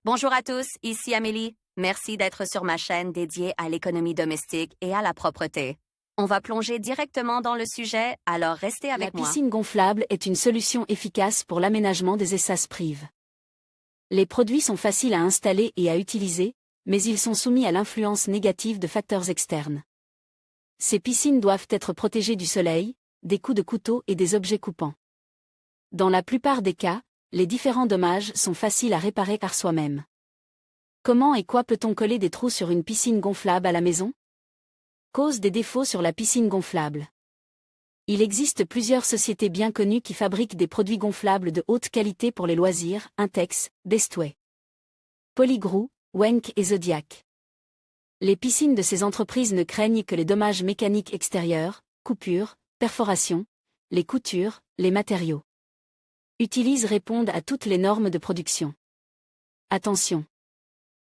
Bonjour à tous, ici Amélie. Merci d'être sur ma chaîne dédiée à l'économie domestique et à la propreté. On va plonger directement dans le sujet, alors restez La avec moi. piscine gonflable est une solution efficace pour l'aménagement des espaces privés. Les produits sont faciles à installer et à utiliser, mais ils sont soumis à l'influence négative de facteurs externes. Ces piscines doivent être protégées du soleil, des coups de couteau et des objets coupants. Dans la plupart des cas, les différents dommages sont faciles à réparer par soi-même. Comment et quoi peut-on coller des trous sur une piscine gonflable à la maison? Cause des défauts sur la piscine gonflable. Il existe plusieurs sociétés bien connues qui fabriquent des produits gonflables de haute qualité pour les loisirs: Intex, Bestway, Polygrou, Wenck et Zodiac. Les piscines de ces entreprises ne craignent que les dommages mécaniques extérieurs, coupures, perforations, les coutures, les matériaux utilisés répondent à toutes les normes de production. Attention!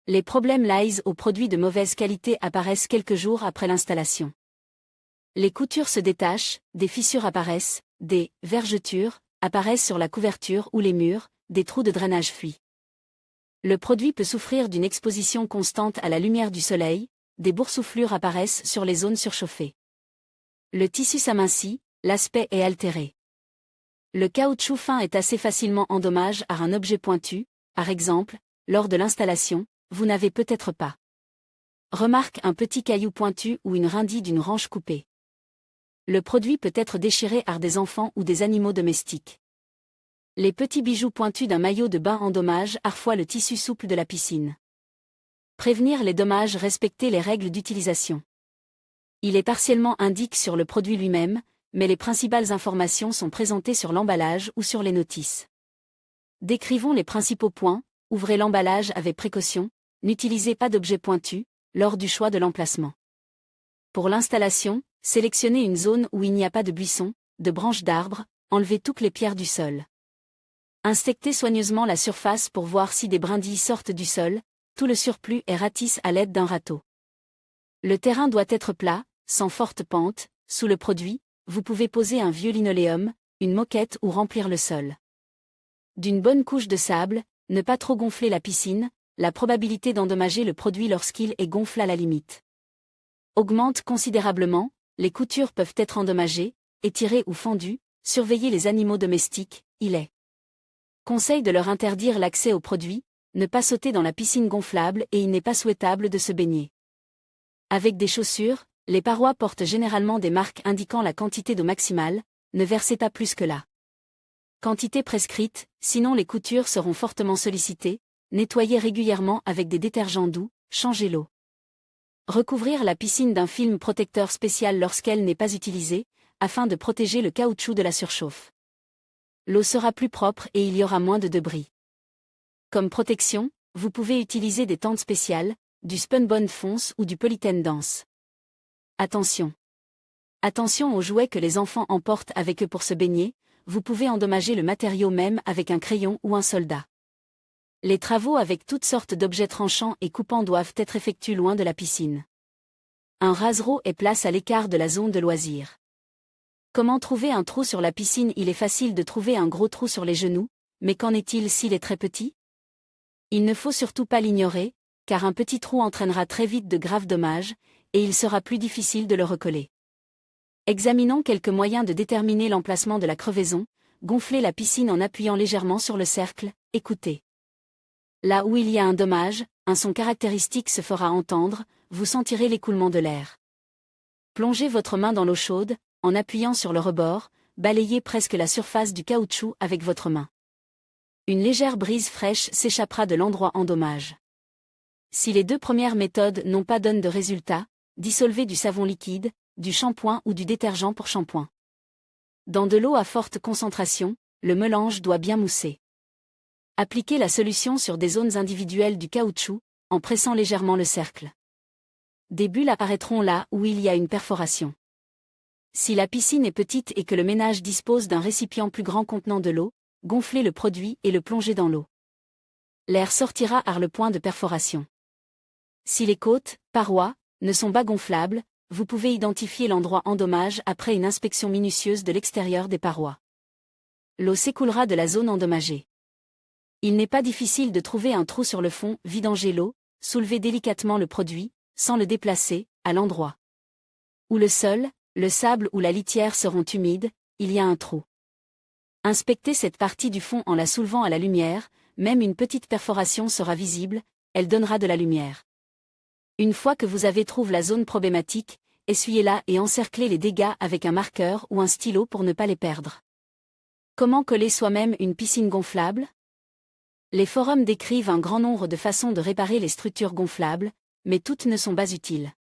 Les problèmes liés aux produits de mauvaise qualité apparaissent quelques jours après l'installation. Les coutures se détachent, des fissures apparaissent, des vergetures apparaissent sur la couverture ou les murs, des trous de drainage fuient. Le produit peut souffrir d'une exposition constante à la lumière du soleil, des boursouflures apparaissent sur les zones surchauffées. Le tissu s'amincit, l'aspect est altéré. Le caoutchouc fin est assez facilement endommagé par un objet pointu, par exemple, lors de l'installation, vous n'avez peut-être pas remarque un petit caillou pointu ou une brindille d'une branche coupée. Le produit peut être déchiré par des enfants ou des animaux domestiques. Les petits bijoux pointus d'un maillot de bain endommagent parfois le tissu souple de la piscine. Prévenir les dommages: respecter les règles d'utilisation. Il est partiellement indiqué sur le produit lui-même, mais les principales informations sont présentées sur l'emballage ou sur les notices. Décrivons les principaux points. Ouvrez l'emballage avec précaution, n'utilisez pas d'objets pointus lors du choix de l'emplacement. Pour l'installation, sélectionnez une zone où il n'y a pas de buissons, de branches d'arbres, enlevez toutes les pierres du sol. Inspectez soigneusement la surface pour voir si des brindilles sortent du sol, tout le surplus est ratisse à l'aide d'un râteau. Le terrain doit être plat, sans forte pente. Sous le produit, vous pouvez poser un vieux linoléum, une moquette ou remplir le sol d'une bonne couche de sable. Ne pas trop gonfler la piscine, la probabilité d'endommager le produit lorsqu'il est gonflé à la limite augmente considérablement. Les coutures peuvent être endommagées, étirées ou fendues. Surveillez les animaux domestiques, il est conseil de leur interdire l'accès au produit, ne pas sauter dans la piscine gonflable et il n'est pas souhaitable de se baigner avec des chaussures. Les parois portent généralement des marques indiquant la quantité d'eau maximale, ne versez pas plus que la quantité prescrite, sinon les coutures seront fortement sollicitées. Nettoyez régulièrement avec des détergents doux, changez l'eau. Recouvrir la piscine d'un film protecteur spécial lorsqu'elle n'est pas utilisée, afin de protéger le caoutchouc de la surchauffe. L'eau sera plus propre et il y aura moins de débris. Comme protection, vous pouvez utiliser des tentes spéciales, du spunbond fonce ou du polythène dense. Attention! Attention aux jouets que les enfants emportent avec eux pour se baigner. Vous pouvez endommager le matériau même avec un crayon ou un soldat. Les travaux avec toutes sortes d'objets tranchants et coupants doivent être effectués loin de la piscine. Un rasereau est placé à l'écart de la zone de loisirs. Comment trouver un trou sur la piscine? Il est facile de trouver un gros trou sur les genoux, mais qu'en est-il s'il est très petit? Il ne faut surtout pas l'ignorer, car un petit trou entraînera très vite de graves dommages, et il sera plus difficile de le recoller. Examinons quelques moyens de déterminer l'emplacement de la crevaison. Gonflez la piscine en appuyant légèrement sur le cercle, écoutez. Là où il y a un dommage, un son caractéristique se fera entendre, vous sentirez l'écoulement de l'air. Plongez votre main dans l'eau chaude, en appuyant sur le rebord, balayez presque la surface du caoutchouc avec votre main. Une légère brise fraîche s'échappera de l'endroit endommagé. Si les deux premières méthodes n'ont pas donné de résultat, dissolvez du savon liquide, du shampoing ou du détergent pour shampoing. Dans de l'eau à forte concentration, le mélange doit bien mousser. Appliquez la solution sur des zones individuelles du caoutchouc, en pressant légèrement le cercle. Des bulles apparaîtront là où il y a une perforation. Si la piscine est petite et que le ménage dispose d'un récipient plus grand contenant de l'eau, gonflez le produit et le plongez dans l'eau. L'air sortira par le point de perforation. Si les côtes, parois, ne sont pas gonflables, vous pouvez identifier l'endroit endommagé après une inspection minutieuse de l'extérieur des parois. L'eau s'écoulera de la zone endommagée. Il n'est pas difficile de trouver un trou sur le fond, vidanger l'eau, soulever délicatement le produit, sans le déplacer, à l'endroit où le sol, le sable ou la litière seront humides, il y a un trou. Inspectez cette partie du fond en la soulevant à la lumière, même une petite perforation sera visible, elle donnera de la lumière. Une fois que vous avez trouvé la zone problématique, essuyez-la et encerclez les dégâts avec un marqueur ou un stylo pour ne pas les perdre. Comment coller soi-même une piscine gonflable? Les forums décrivent un grand nombre de façons de réparer les structures gonflables, mais toutes ne sont pas utiles.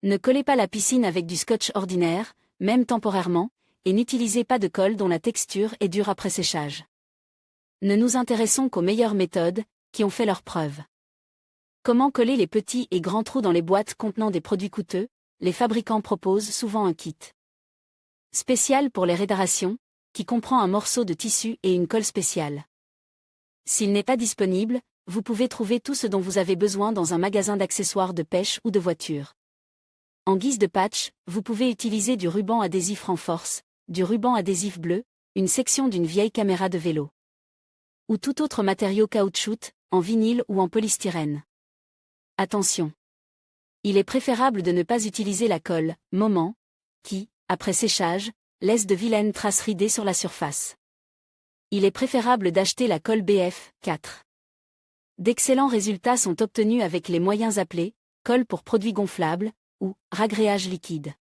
Ne collez pas la piscine avec du scotch ordinaire, même temporairement, et n'utilisez pas de colle dont la texture est dure après séchage. Ne nous intéressons qu'aux meilleures méthodes, qui ont fait leurs preuves. Comment coller les petits et grands trous dans les boîtes contenant des produits coûteux? Les fabricants proposent souvent un kit spécial pour les réparations, qui comprend un morceau de tissu et une colle spéciale. S'il n'est pas disponible, vous pouvez trouver tout ce dont vous avez besoin dans un magasin d'accessoires de pêche ou de voiture. En guise de patch, vous pouvez utiliser du ruban adhésif renforce, du ruban adhésif bleu, une section d'une vieille caméra de vélo, ou tout autre matériau caoutchouc, en vinyle ou en polystyrène. Attention! Il est préférable de ne pas utiliser la colle Moment, qui, après séchage, laisse de vilaines traces ridées sur la surface. Il est préférable d'acheter la colle BF 4. D'excellents résultats sont obtenus avec les moyens appelés colle pour produits gonflables ou ragréage liquide.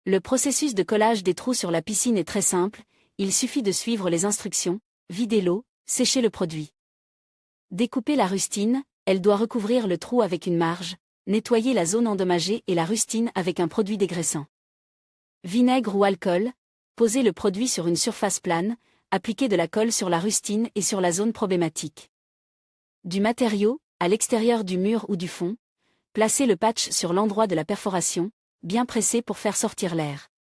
Le processus de collage des trous sur la piscine est très simple, il suffit de suivre les instructions, vider l'eau, sécher le produit. Découper la rustine, elle doit recouvrir le trou avec une marge, nettoyer la zone endommagée et la rustine avec un produit dégraissant. Vinaigre ou alcool, posez le produit sur une surface plane, appliquez de la colle sur la rustine et sur la zone problématique. Du matériau, à l'extérieur du mur ou du fond, placez le patch sur l'endroit de la perforation, bien pressé pour faire sortir l'air.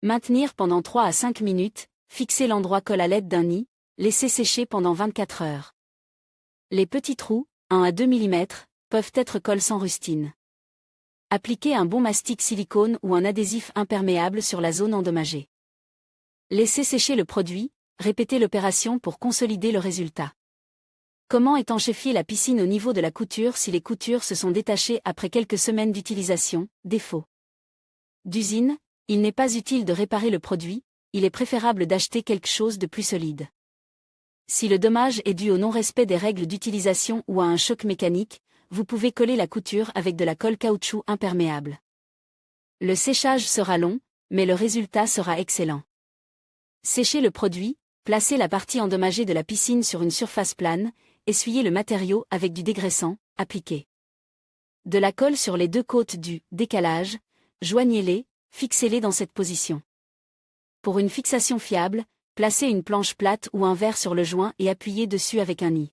Maintenir pendant 3 à 5 minutes, fixer l'endroit colle à l'aide d'un nid, laisser sécher pendant 24 heures. Les petits trous, 1 à 2 mm, peuvent être colle sans rustine. Appliquez un bon mastic silicone ou un adhésif imperméable sur la zone endommagée. Laissez sécher le produit, répétez l'opération pour consolider le résultat. Comment étanchéfier la piscine au niveau de la couture si les coutures se sont détachées après quelques semaines d'utilisation? Défaut d'usine, il n'est pas utile de réparer le produit, il est préférable d'acheter quelque chose de plus solide. Si le dommage est dû au non-respect des règles d'utilisation ou à un choc mécanique, vous pouvez coller la couture avec de la colle caoutchouc imperméable. Le séchage sera long, mais le résultat sera excellent. Séchez le produit, placez la partie endommagée de la piscine sur une surface plane, essuyez le matériau avec du dégraissant, appliquez de la colle sur les deux côtes du décalage, joignez-les, fixez-les dans cette position. Pour une fixation fiable, placez une planche plate ou un verre sur le joint et appuyez dessus avec un nid.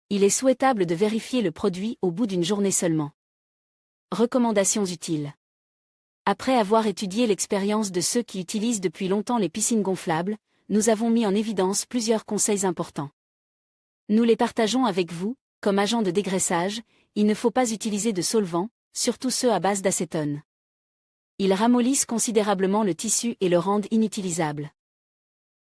Il est souhaitable de vérifier le produit au bout d'une journée seulement. Recommandations utiles. Après avoir étudié l'expérience de ceux qui utilisent depuis longtemps les piscines gonflables, nous avons mis en évidence plusieurs conseils importants. Nous les partageons avec vous, comme agent de dégraissage, il ne faut pas utiliser de solvants, surtout ceux à base d'acétone. Ils ramollissent considérablement le tissu et le rendent inutilisable.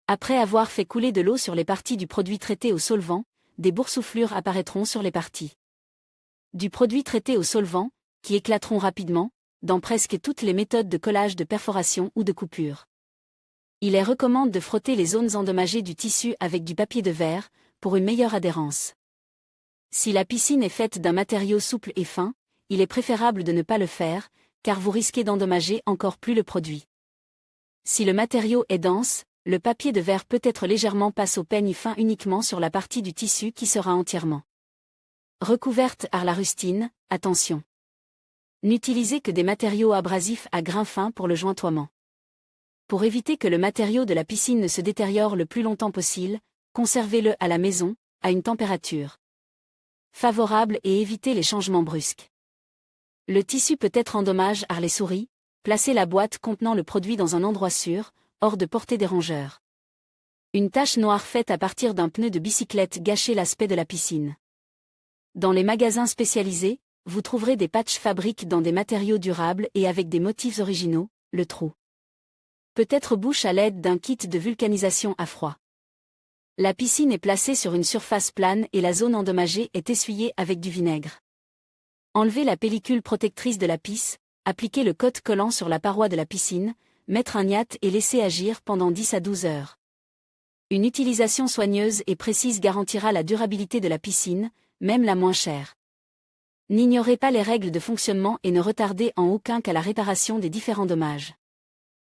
Après avoir fait couler de l'eau sur les parties du produit traité au solvant, des boursouflures apparaîtront sur les parties du produit traité au solvant, qui éclateront rapidement, dans presque toutes les méthodes de collage de perforation ou de coupure. Il est recommandé de frotter les zones endommagées du tissu avec du papier de verre, pour une meilleure adhérence. Si la piscine est faite d'un matériau souple et fin, il est préférable de ne pas le faire, car vous risquez d'endommager encore plus le produit. Si le matériau est dense, le papier de verre peut être légèrement passe au peigne fin uniquement sur la partie du tissu qui sera entièrement recouverte par la rustine, attention. N'utilisez que des matériaux abrasifs à grains fins pour le jointoiement. Pour éviter que le matériau de la piscine ne se détériore le plus longtemps possible, conservez-le à la maison, à une température favorable et évitez les changements brusques. Le tissu peut être endommagé par les souris, placez la boîte contenant le produit dans un endroit sûr, hors de portée des rongeurs. Une tache noire faite à partir d'un pneu de bicyclette gâchait l'aspect de la piscine. Dans les magasins spécialisés, vous trouverez des patchs fabriques dans des matériaux durables et avec des motifs originaux, le trou peut être bouché à l'aide d'un kit de vulcanisation à froid. La piscine est placée sur une surface plane et la zone endommagée est essuyée avec du vinaigre. Enlever la pellicule protectrice de la pisse, appliquer le coat collant sur la paroi de la piscine, mettre un niat et laisser agir pendant 10 à 12 heures. Une utilisation soigneuse et précise garantira la durabilité de la piscine, même la moins chère. N'ignorez pas les règles de fonctionnement et ne retardez en aucun cas la réparation des différents dommages.